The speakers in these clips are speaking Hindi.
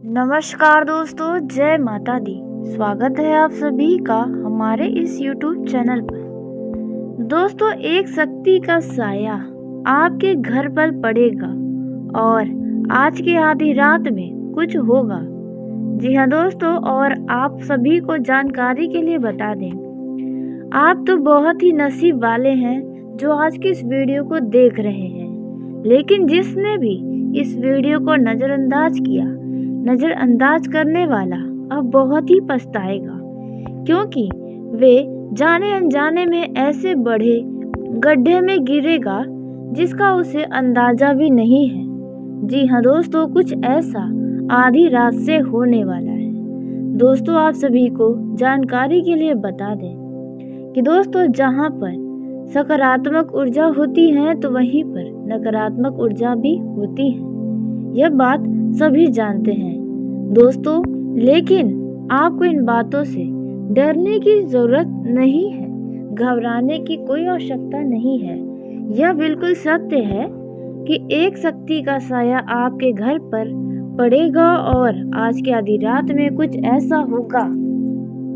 नमस्कार दोस्तों, जय माता दी। स्वागत है आप सभी का हमारे इस YouTube चैनल पर। दोस्तों, एक शक्ति का साया आपके घर पर पड़ेगा और आज की आधी रात में कुछ होगा। जी हाँ दोस्तों, और आप सभी को जानकारी के लिए बता दें, आप तो बहुत ही नसीब वाले हैं जो आज की इस वीडियो को देख रहे हैं। लेकिन जिसने भी इस वीडियो को नज़रअंदाज किया, नज़रअंदाज करने वाला अब बहुत ही पछताएगा, क्योंकि वे जाने अनजाने में ऐसे बड़े गड्ढे में गिरेगा जिसका उसे अंदाजा भी नहीं है। जी हाँ दोस्तों, कुछ ऐसा आधी रात से होने वाला है। दोस्तों, आप सभी को जानकारी के लिए बता दें कि दोस्तों, जहाँ पर सकारात्मक ऊर्जा होती है तो वहीं पर नकारात्मक ऊर्जा भी होती है। यह बात सभी जानते हैं दोस्तों, लेकिन आपको इन बातों से डरने की जरूरत नहीं है, घबराने की कोई आवश्यकता नहीं है। यह बिल्कुल सत्य है कि एक शक्ति का साया आपके घर पर पड़ेगा और आज की आधी रात में कुछ ऐसा होगा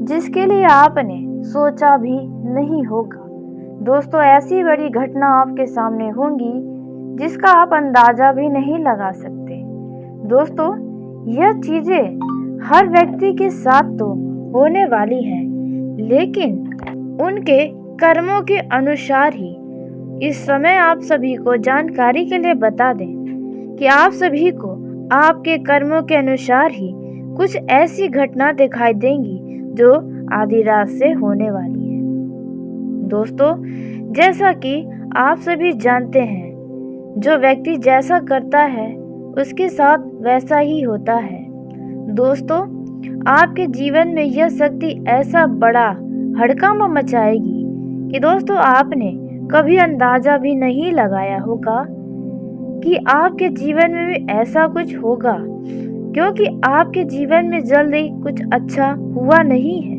जिसके लिए आपने सोचा भी नहीं होगा। दोस्तों, ऐसी बड़ी घटना आपके सामने होंगी जिसका आप अंदाजा भी नहीं लगा सकते। दोस्तों, यह चीजें हर व्यक्ति के साथ तो होने वाली हैं, लेकिन उनके कर्मों के अनुसार ही। इस समय आप सभी को जानकारी के लिए बता दें कि आप सभी को आपके कर्मों के अनुसार ही कुछ ऐसी घटना दिखाई देंगी जो आधी रात से होने वाली है। दोस्तों, जैसा कि आप सभी जानते हैं, जो व्यक्ति जैसा करता है उसके साथ वैसा ही होता है। दोस्तों, आपके जीवन में यह शक्ति ऐसा बड़ा हड़कंप मचाएगी कि दोस्तों, आपने कभी अंदाजा भी नहीं लगाया होगा कि आपके जीवन में भी ऐसा कुछ होगा, क्योंकि आपके जीवन में जल्दी कुछ अच्छा हुआ नहीं है।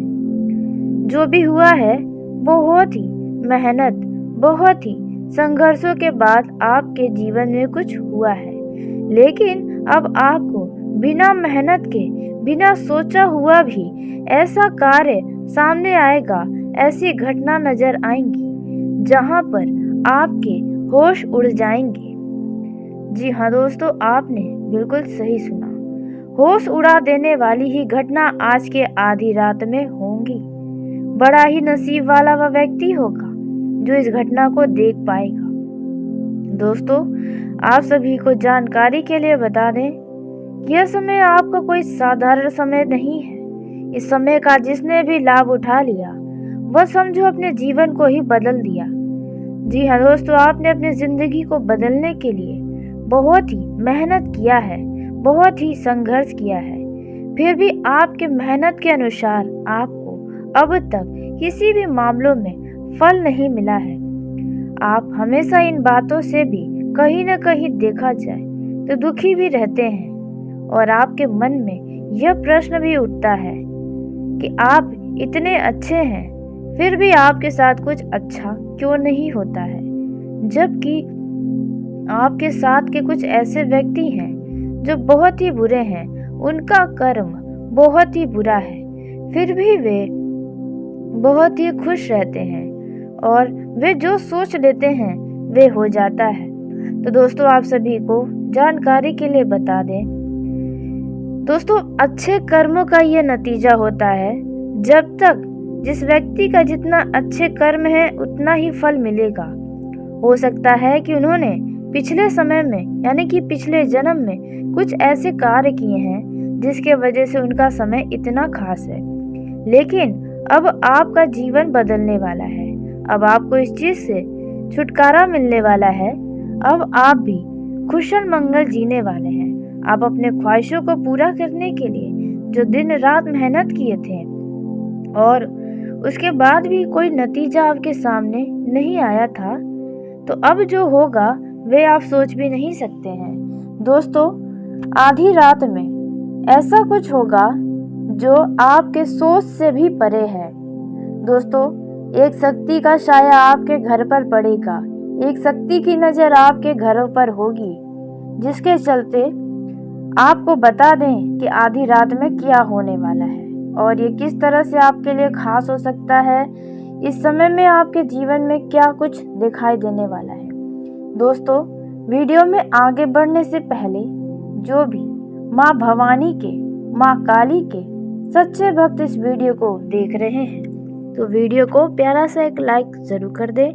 जो भी हुआ है बहुत ही मेहनत, बहुत ही संघर्षों के बाद आपके जीवन में कुछ हुआ है। लेकिन अब आपको बिना मेहनत के, बिना सोचा हुआ भी ऐसा कार्य सामने आएगा, ऐसी घटना नजर आएंगी जहां पर आपके होश उड़ जाएंगे। जी हाँ दोस्तों, आपने बिल्कुल सही सुना। होश उड़ा देने वाली ही घटना आज के आधी रात में होंगी। बड़ा ही नसीब वाला वह व्यक्ति होगा जो इस घटना को देख पाएगा। दोस्तों, आप सभी को जानकारी के लिए बता दें कि यह समय आपका कोई साधारण समय नहीं है। इस समय का जिसने भी लाभ उठा लिया वह समझो अपने जीवन को ही बदल दिया। जी हाँ दोस्तों, आपने अपनी जिंदगी को बदलने के लिए बहुत ही मेहनत किया है, बहुत ही संघर्ष किया है, फिर भी आपके मेहनत के अनुसार आपको अब तक किसी भी मामलों में फल नहीं मिला है। आप हमेशा इन बातों से भी कहीं न कहीं देखा जाए तो दुखी भी रहते हैं और आपके मन में यह प्रश्न भी उठता है कि आप इतने अच्छे हैं फिर भी आपके साथ कुछ अच्छा क्यों नहीं होता है, जबकि आपके साथ के कुछ ऐसे व्यक्ति हैं जो बहुत ही बुरे हैं, उनका कर्म बहुत ही बुरा है, फिर भी वे बहुत ही खुश रहते हैं और वे जो सोच लेते हैं वे हो जाता है। तो दोस्तों, आप सभी को जानकारी के लिए बता दें दोस्तों, अच्छे कर्मों का ये नतीजा होता है। जब तक जिस व्यक्ति का जितना अच्छे कर्म है उतना ही फल मिलेगा। हो सकता है कि उन्होंने पिछले समय में, यानी कि पिछले जन्म में कुछ ऐसे कार्य किए हैं जिसके वजह से उनका समय इतना खास है, लेकिन अब आपका जीवन बदलने वाला है। अब आपको इस चीज से छुटकारा मिलने वाला है। अब आप भी खुशल मंगल जीने वाले हैं। आप अपने ख्वाहिशों को पूरा करने के लिए जो दिन रात मेहनत किए थे और उसके बाद भी कोई नतीजा आपके सामने नहीं आया था, तो अब जो होगा वे आप सोच भी नहीं सकते हैं। दोस्तों, आधी रात में ऐसा कुछ होगा जो आपके सोच से भी परे है। दोस्तों, एक शक्ति का साया आपके घर पर पड़ेगा, एक शक्ति की नज़र आपके घरों पर होगी, जिसके चलते आपको बता दें कि आधी रात में क्या होने वाला है और ये किस तरह से आपके लिए खास हो सकता है। इस समय में आपके जीवन में क्या कुछ दिखाई देने वाला है। दोस्तों, वीडियो में आगे बढ़ने से पहले जो भी माँ भवानी के, माँ काली के सच्चे भक्त इस वीडियो को देख रहे हैं तो वीडियो को प्यारा सा एक लाइक जरूर कर दे।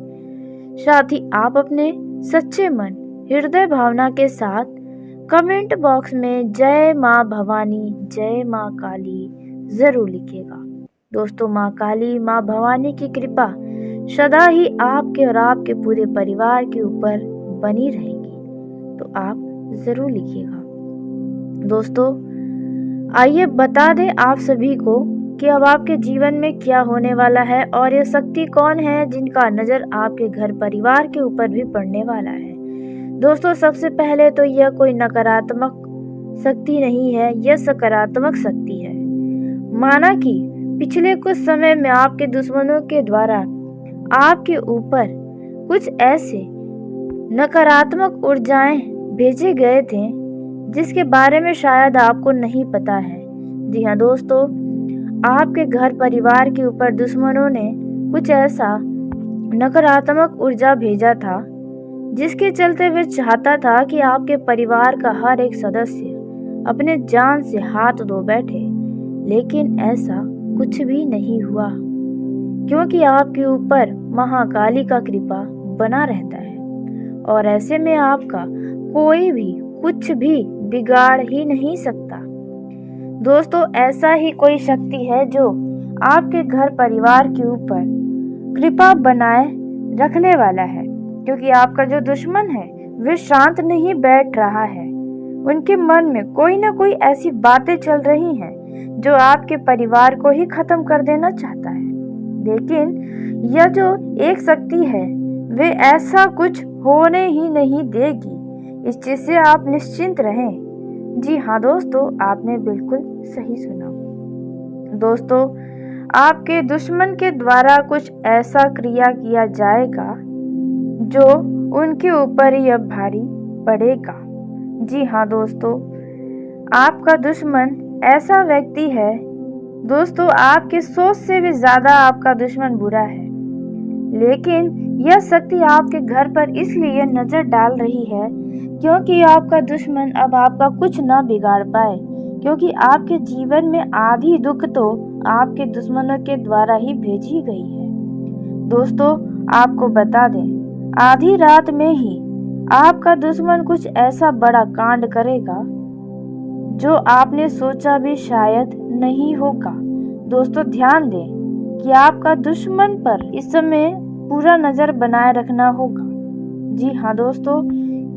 साथ ही आप अपने सच्चे मन, हृदय भावना के साथ कमेंट बॉक्स में जय माँ भवानी, जय माँ काली जरूर लिखिएगा। दोस्तों, माँ काली, माँ भवानी की कृपा सदा ही आपके और आपके पूरे परिवार के ऊपर बनी रहेगी, तो आप जरूर लिखिएगा। दोस्तों, आइए बता दें आप सभी को कि अब आपके जीवन में क्या होने वाला है और ये शक्ति कौन है जिनका नजर आपके घर परिवार के ऊपर भी पड़ने वाला है। दोस्तों, सबसे पहले तो यह कोई नकारात्मक शक्ति नहीं है, यह सकारात्मक शक्ति है। माना कि पिछले कुछ समय में आपके दुश्मनों के द्वारा आपके ऊपर कुछ ऐसे नकारात्मक ऊर्जाएं भेजे गए थे जिसके बारे में शायद आपको नहीं पता है। जी हाँ दोस्तों, आपके घर परिवार के ऊपर दुश्मनों ने कुछ ऐसा नकारात्मक ऊर्जा भेजा था जिसके चलते वे चाहता था कि आपके परिवार का हर एक सदस्य अपने जान से हाथ धो बैठे, लेकिन ऐसा कुछ भी नहीं हुआ क्योंकि आपके ऊपर महाकाली का कृपा बना रहता है और ऐसे में आपका कोई भी कुछ भी बिगाड़ ही नहीं सकता। दोस्तों, ऐसा ही कोई शक्ति है जो आपके घर परिवार के ऊपर कृपा बनाए रखने वाला है, क्योंकि आपका जो दुश्मन है वे शांत नहीं बैठ रहा है। उनके मन में कोई ना कोई ऐसी बातें चल रही हैं जो आपके परिवार को ही खत्म कर देना चाहता है, लेकिन यह जो एक शक्ति है वे ऐसा कुछ होने ही नहीं देगी। इस चीज से आप निश्चिंत रहें। जी हाँ दोस्तों, आपने बिल्कुल सही सुना। दोस्तों, आपके दुश्मन के द्वारा कुछ ऐसा क्रिया किया जाएगा जो उनके ऊपर ही अब भारी पड़ेगा। जी हाँ दोस्तों, आपका दुश्मन ऐसा व्यक्ति है, दोस्तों आपकी सोच से भी ज्यादा आपका दुश्मन बुरा है, लेकिन यह शक्ति आपके घर पर इसलिए नजर डाल रही है क्योंकि आपका दुश्मन अब आपका कुछ न बिगाड़ पाए, क्योंकि आपके जीवन में आधी दुख तो आपके दुश्मनों के द्वारा ही भेजी गई है। दोस्तों, आपको बता दें, आधी रात में ही आपका दुश्मन कुछ ऐसा बड़ा कांड करेगा जो आपने सोचा भी शायद नहीं होगा। दोस्तों, ध्यान दें कि आपका दुश्मन पर इस समय पूरा नजर बनाए रखना होगा। जी हाँ दोस्तों,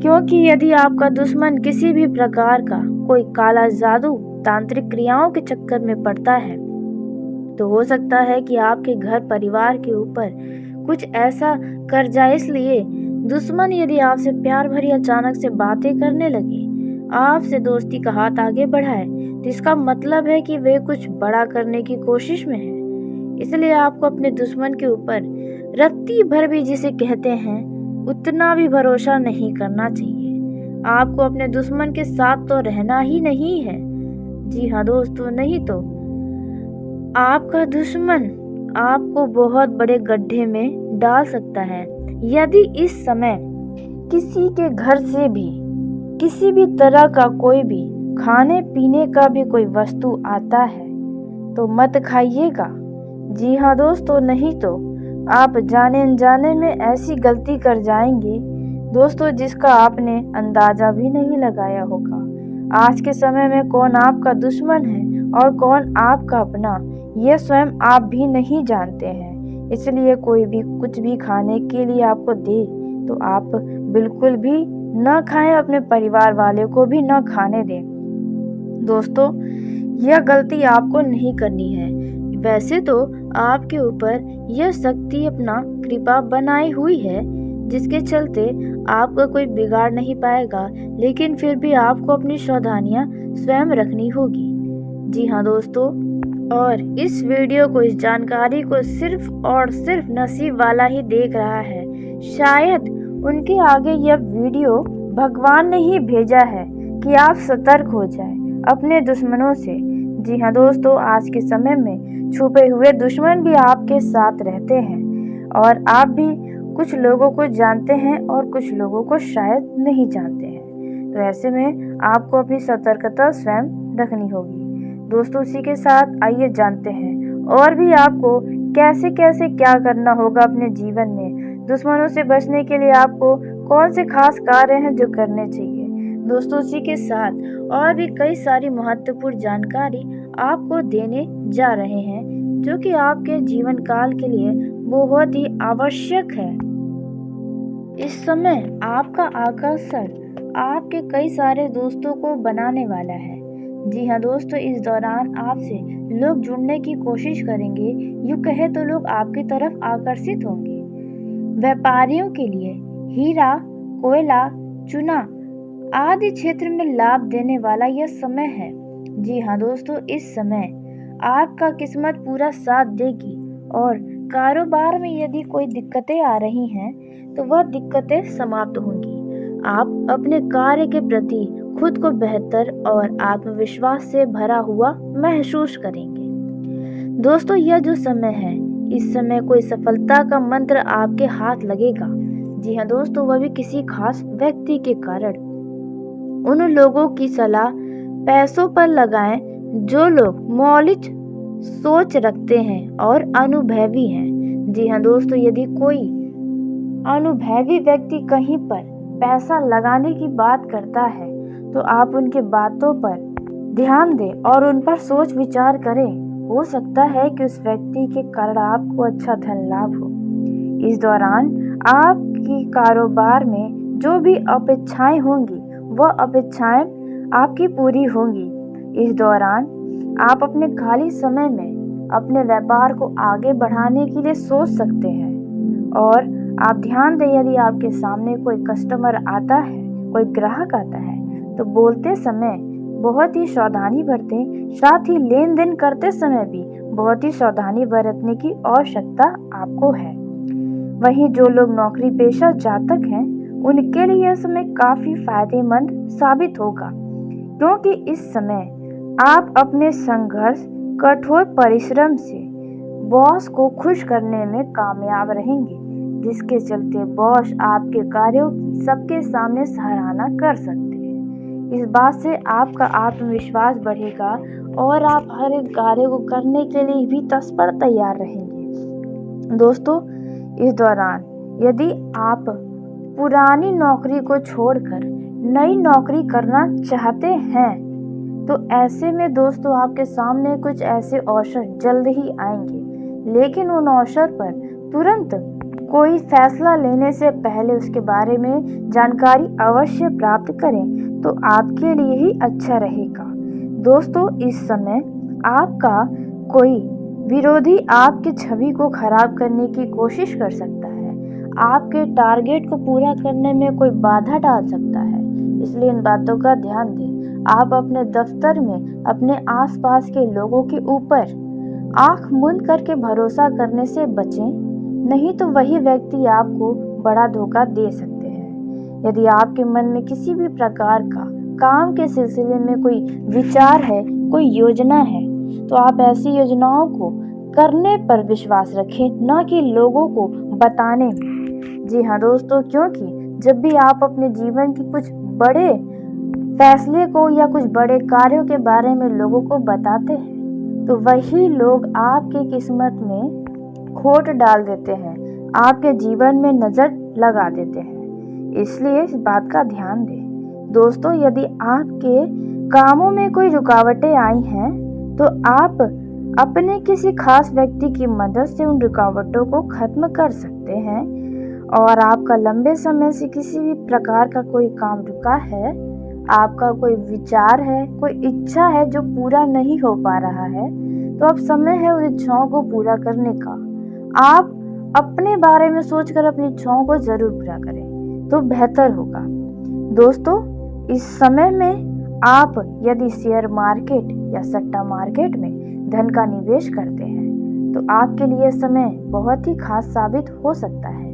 क्योंकि यदि आपका दुश्मन किसी भी प्रकार का कोई काला जादू, तांत्रिक क्रियाओं के चक्कर में पड़ता है तो हो सकता है कि आपके घर परिवार के ऊपर कुछ ऐसा कर जाए। इसलिए दुश्मन यदि आपसे प्यार भरी अचानक से बातें करने लगे, आपसे दोस्ती का हाथ आगे बढ़ाए, तो इसका मतलब है कि वे कुछ बड़ा करने की कोशिश में है। इसलिए आपको अपने दुश्मन के ऊपर रत्ती भर भी जिसे कहते हैं उतना भी भरोसा नहीं करना चाहिए। आपको अपने दुश्मन के साथ तो रहना ही नहीं है। जी हाँ दोस्तों, नहीं तो आपका दुश्मन आपको बहुत बड़े गड्ढे में डाल सकता है। यदि इस समय किसी के घर से भी किसी भी तरह का कोई भी खाने पीने का भी कोई वस्तु आता है तो मत खाइएगा। जी हाँ दोस्तों, नहीं तो आप जाने अनजाने में ऐसी गलती कर जाएंगे दोस्तों जिसका आपने अंदाजा भी नहीं लगाया होगा। आज के समय में कौन आपका दुश्मन है और कौन आपका अपना, यह स्वयं आप भी नहीं जानते हैं। इसलिए कोई भी कुछ भी खाने के लिए आपको दे तो आप बिल्कुल भी न खाएं, अपने परिवार वाले को भी न खाने दें। दोस्तों, यह गलती आपको नहीं करनी है। वैसे तो आपके ऊपर यह शक्ति अपना कृपा बनाई हुई है जिसके चलते आपका कोई बिगाड़ नहीं पाएगा, लेकिन फिर भी आपको अपनी सावधानियां स्वयं रखनी होगी। जी हाँ दोस्तों, और इस वीडियो को, इस जानकारी को सिर्फ और सिर्फ नसीब वाला ही देख रहा है। शायद उनके आगे यह वीडियो भगवान ने ही भेजा है कि आप सतर्क हो जाएं अपने दुश्मनों से। जी हाँ दोस्तों, आज के समय में छुपे हुए दुश्मन भी आपके साथ रहते हैं और आप भी कुछ लोगों को जानते हैं और कुछ लोगों को शायद नहीं जानते हैं। तो ऐसे में आपको अपनी सतर्कता स्वयं रखनी होगी। दोस्तों, उसी के साथ आइए जानते हैं और भी आपको कैसे कैसे क्या करना होगा अपने जीवन में। दुश्मनों से बचने के लिए आपको कौन से खास कार्य हैं जो करने चाहिए। दोस्तों, उसी के साथ और भी कई सारी महत्वपूर्ण जानकारी आपको देने जा रहे हैं जो कि आपके जीवन काल के लिए बहुत ही आवश्यक है। इस समय आपका आकर्षण आपके कई सारे दोस्तों को बनाने वाला है। जी हाँ दोस्तों, इस दौरान आपसे लोग जुड़ने की कोशिश करेंगे। यूँ कहे तो लोग आपकी तरफ आकर्षित होंगे। व्यापारियों के लिए हीरा, कोयला, चूना आदि क्षेत्र में लाभ देने वाला यह समय है। जी हाँ दोस्तों, इस समय आपका किस्मत पूरा साथ देगी और कारोबार में यदि कोई दिक्कतें आ रही हैं तो वह दिक्कतें समाप्त होंगी। आप अपने कार्य के प्रति खुद को बेहतर और आत्मविश्वास से भरा हुआ महसूस करेंगे। दोस्तों, यह जो समय है, इस समय कोई सफलता का मंत्र आपके हाथ लगेगा। जी हाँ दोस्तों, वह भी किसी खास व्यक्ति के कारण। उन लोगों की सलाह पैसों पर लगाएं जो लोग मौलिक सोच रखते हैं और अनुभवी हैं। जी हाँ दोस्तों, यदि कोई अनुभवी व्यक्ति कहीं पर पैसा लगाने की बात करता है तो आप उनके बातों पर ध्यान दें और उन पर सोच विचार करें। हो सकता है कि उस व्यक्ति के कारण आपको अच्छा धन लाभ हो। इस दौरान आपकी कारोबार में जो भी अपेक्षाएं होंगी वह अपेक्षाएं आपकी पूरी होंगी। इस दौरान आप अपने खाली समय में अपने व्यापार को आगे बढ़ाने के लिए सोच सकते हैं। और आप ध्यान दें, यदि आपके सामने कोई कस्टमर आता है, कोई ग्राहक आता है तो बोलते समय बहुत ही सावधानी बरतें। साथ ही लेन देन करते समय भी बहुत ही सावधानी बरतने की आवश्यकता आपको है। वहीं जो लोग नौकरी पेशा जातक हैं उनके लिए यह समय काफी फायदेमंद साबित होगा, क्योंकि इस समय आप अपने संघर्ष, कठोर परिश्रम से बॉस को खुश करने में कामयाब रहेंगे, जिसके चलते बॉस आपके कार्यों की सबके सामने सराहना कर सकते हैं। इस बात से आपका आत्मविश्वास बढ़ेगा और आप हर एक कार्य को करने के लिए भी तत्पर तैयार रहेंगे। दोस्तों, इस दौरान यदि आप पुरानी नौकरी को छोड़कर नई नौकरी करना चाहते हैं तो ऐसे में दोस्तों आपके सामने कुछ ऐसे अवसर जल्द ही आएंगे, लेकिन उन अवसर पर तुरंत कोई फैसला लेने से पहले उसके बारे में जानकारी अवश्य प्राप्त करें तो आपके लिए ही अच्छा रहेगा। दोस्तों, इस समय आपका कोई विरोधी आपकी छवि को खराब करने की कोशिश कर सकता है। आपके टारगेट को पूरा करने में कोई बाधा डाल सकता है, इसलिए इन बातों का ध्यान दें। आप अपने दफ्तर में अपने आसपास के लोगों के ऊपर आंख मूंद करके भरोसा करने से बचें, नहीं तो वही व्यक्ति आपको बड़ा धोखा दे सकते हैं। यदि आपके मन में किसी भी प्रकार का काम के सिलसिले में कोई विचार है, कोई योजना है, तो आप ऐसी योजनाओं को करने पर विश्वास रखें, न कि लोगों को बताने में। जी हाँ दोस्तों, क्योंकि जब भी आप अपने जीवन की कुछ बड़े फैसले को या कुछ बड़े कार्यों के बारे में लोगों को बताते हैं तो वही लोग आपके किस्मत में खोट डाल देते हैं, आपके जीवन में नज़र लगा देते हैं। इसलिए इस बात का ध्यान दें। दोस्तों, यदि आपके कामों में कोई रुकावटें आई हैं तो आप अपने किसी खास व्यक्ति की मदद से उन रुकावटों को खत्म कर सकते हैं। और आपका लंबे समय से किसी भी प्रकार का कोई काम रुका है, आपका कोई विचार है, कोई इच्छा है जो पूरा नहीं हो पा रहा है, तो अब समय है उन इच्छाओं को पूरा करने का। आप अपने बारे में सोचकर अपनी इच्छाओं को जरूर पूरा करें तो बेहतर होगा। दोस्तों, इस समय में आप यदि शेयर मार्केट या सट्टा मार्केट में धन का निवेश करते हैं तो आपके लिए समय बहुत ही खास साबित हो सकता है।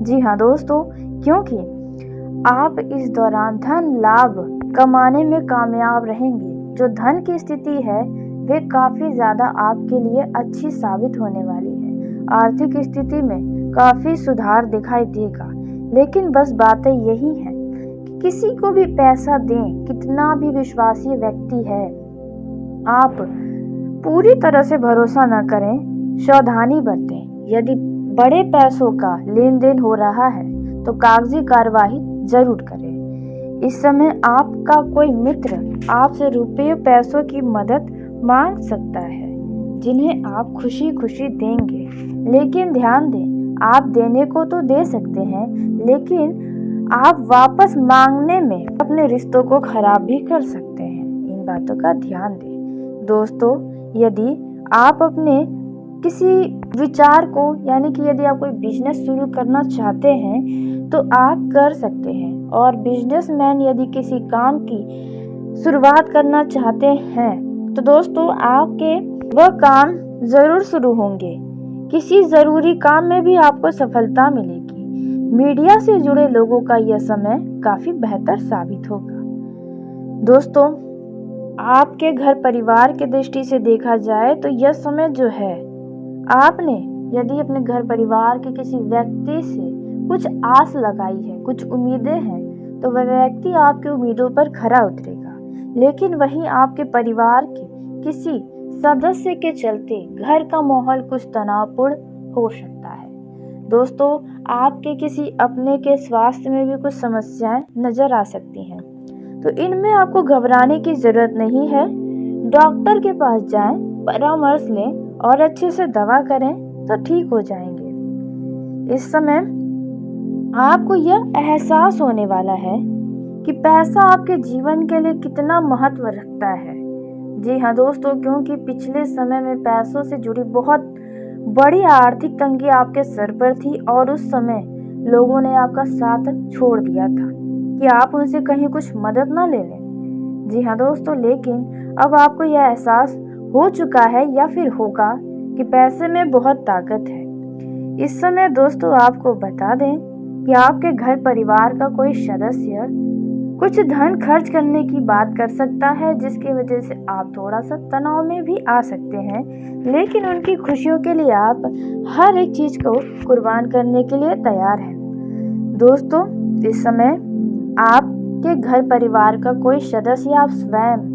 जी हाँ दोस्तों, क्योंकि आप इस दौरान धन लाभ कमाने में कामयाब रहेंगे। जो धन की स्थिति है वे काफ़ी ज़्यादा आपके लिए अच्छी साबित होने वाली है। आर्थिक स्थिति में काफ़ी सुधार दिखाई देगा। लेकिन बस बातें यही हैं कि किसी को भी पैसा दें, कितना भी विश्वासी व्यक्ति है, आप पूरी तरह से भरोसा न करें, सावधानी बरतें। यदि बड़े पैसों का लेन देन हो रहा है तो कागजी कार्रवाई जरूर करें। इस समय आपका कोई मित्र आपसे रुपये पैसों की मदद मांग सकता है जिन्हें आप खुशी खुशी देंगे। लेकिन ध्यान दें, आप देने को तो दे सकते हैं, लेकिन आप वापस मांगने में अपने रिश्तों को खराब भी कर सकते हैं। इन बातों का ध्यान दें। दोस्तों, यदि आप अपने किसी विचार को, यानी कि यदि आप कोई बिजनेस शुरू करना चाहते हैं तो आप कर सकते हैं। और बिजनेसमैन यदि किसी काम की शुरुआत करना चाहते हैं तो दोस्तों आपके वह काम ज़रूर शुरू होंगे। किसी ज़रूरी काम में भी आपको सफलता मिलेगी। मीडिया से जुड़े लोगों का यह समय काफ़ी बेहतर साबित होगा। दोस्तों, आपके घर परिवार की दृष्टि से देखा जाए तो यह समय जो है, आपने यदि अपने घर परिवार के किसी व्यक्ति से कुछ आस लगाई है, कुछ उम्मीदें हैं, तो वह व्यक्ति आपकी उम्मीदों पर खरा उतरेगा। लेकिन वहीं आपके परिवार के किसी सदस्य के चलते घर का माहौल कुछ तनावपूर्ण हो सकता है। दोस्तों, आपके किसी अपने के स्वास्थ्य में भी कुछ समस्याएं नजर आ सकती हैं, तो इनमें आपको घबराने की जरूरत नहीं है। डॉक्टर के पास जाएं, परामर्श लें और अच्छे से दवा करें तो ठीक हो जाएंगे। इस समय आपको यह एहसास होने वाला है कि पैसा आपके जीवन के लिए कितना महत्व रखता है। जी हाँ दोस्तों, क्योंकि पिछले समय में पैसों से जुड़ी बहुत बड़ी आर्थिक तंगी आपके सर पर थी और उस समय लोगों ने आपका साथ छोड़ दिया था कि आप उनसे कहीं कुछ मदद ना ले लें। जी हाँ दोस्तों, लेकिन अब आपको यह एहसास हो चुका है या फिर होगा कि पैसे में बहुत ताकत है। इस समय दोस्तों आपको बता दें कि आपके घर परिवार का कोई सदस्य कुछ धन खर्च करने की बात कर सकता है, जिसकी वजह से आप थोड़ा सा तनाव में भी आ सकते हैं। लेकिन उनकी खुशियों के लिए आप हर एक चीज को कुर्बान करने के लिए तैयार हैं। दोस्तों, इस समय आपके घर परिवार का कोई सदस्य आप स्वयं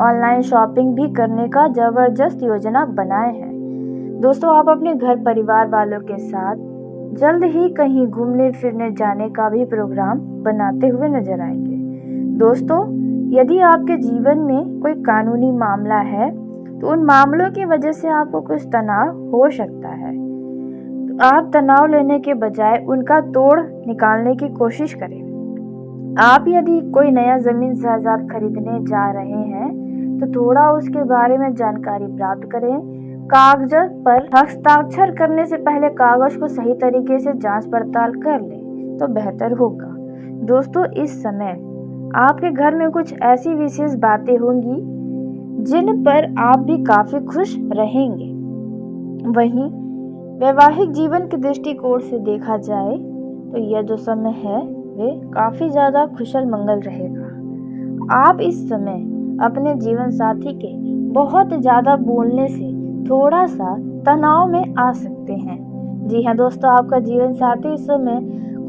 ऑनलाइन शॉपिंग भी करने का जबरदस्त योजना बनाए हैं। दोस्तों, आप अपने घर परिवार वालों के साथ जल्द ही कहीं घूमने फिरने जाने का भी प्रोग्राम बनाते हुए नजर आएंगे। दोस्तों, यदि आपके जीवन में कोई कानूनी मामला है तो उन मामलों की वजह से आपको कुछ तनाव हो सकता है, तो आप तनाव लेने के बजाय उनका तोड़ निकालने की कोशिश करें। आप यदि कोई नया जमीन जायदाद खरीदने जा रहे हैं तो थोड़ा उसके बारे में जानकारी प्राप्त करें। कागज पर हस्ताक्षर करने से पहले कागज को सही तरीके से जांच पड़ताल कर लें तो बेहतर होगा। दोस्तों, इस समय आपके घर में कुछ ऐसी विशेष बातें होंगी जिन पर आप भी काफी खुश रहेंगे। वहीं वैवाहिक जीवन के दृष्टिकोण से देखा जाए तो यह जो समय है वे काफी ज्यादा कुशल मंगल रहेगा। आप इस समय अपने जीवन साथी के बहुत ज्यादा बोलने से थोड़ा सा तनाव में आ सकते हैं। जी हाँ दोस्तों, आपका जीवन साथी इस समय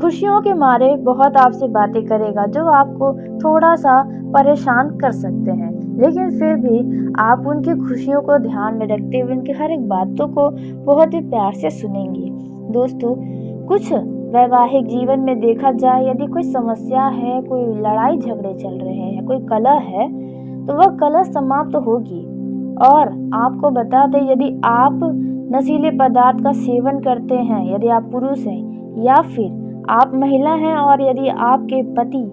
खुशियों के मारे बहुत आपसे बातें करेगा जो आपको थोड़ा सा परेशान कर सकते हैं, लेकिन फिर भी आप उनकी खुशियों को ध्यान में रखते हुए उनकी हर एक बातों को बहुत ही प्यार से सुनेंगे। दोस्तों, कुछ वैवाहिक जीवन में देखा जाए यदि कोई समस्या है, कोई लड़ाई झगड़े चल रहे हैं, कोई कलह है, तो वह कलह समाप्त होगी। और आपको बता दें, यदि आप नशीले पदार्थ का सेवन करते हैं, यदि आप पुरुष हैं या फिर आप महिला हैं और यदि आपके पति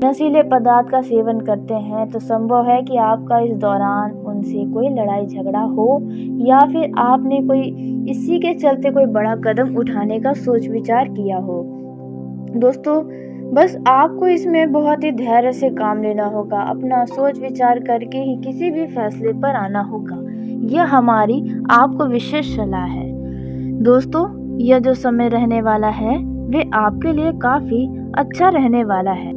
नशीले पदार्थ का सेवन करते हैं, तो संभव है कि आपका इस दौरान उनसे कोई लड़ाई झगड़ा हो या फिर आपने कोई इसी के चलते कोई बड़ा कदम उठाने का सोच विचार किया हो। दोस्तों, बस आपको इसमें बहुत ही धैर्य से काम लेना होगा, अपना सोच विचार करके ही किसी भी फैसले पर आना होगा। यह हमारी आपको विशेष सलाह है। दोस्तों, यह जो समय रहने वाला है वे आपके लिए काफ़ी अच्छा रहने वाला है।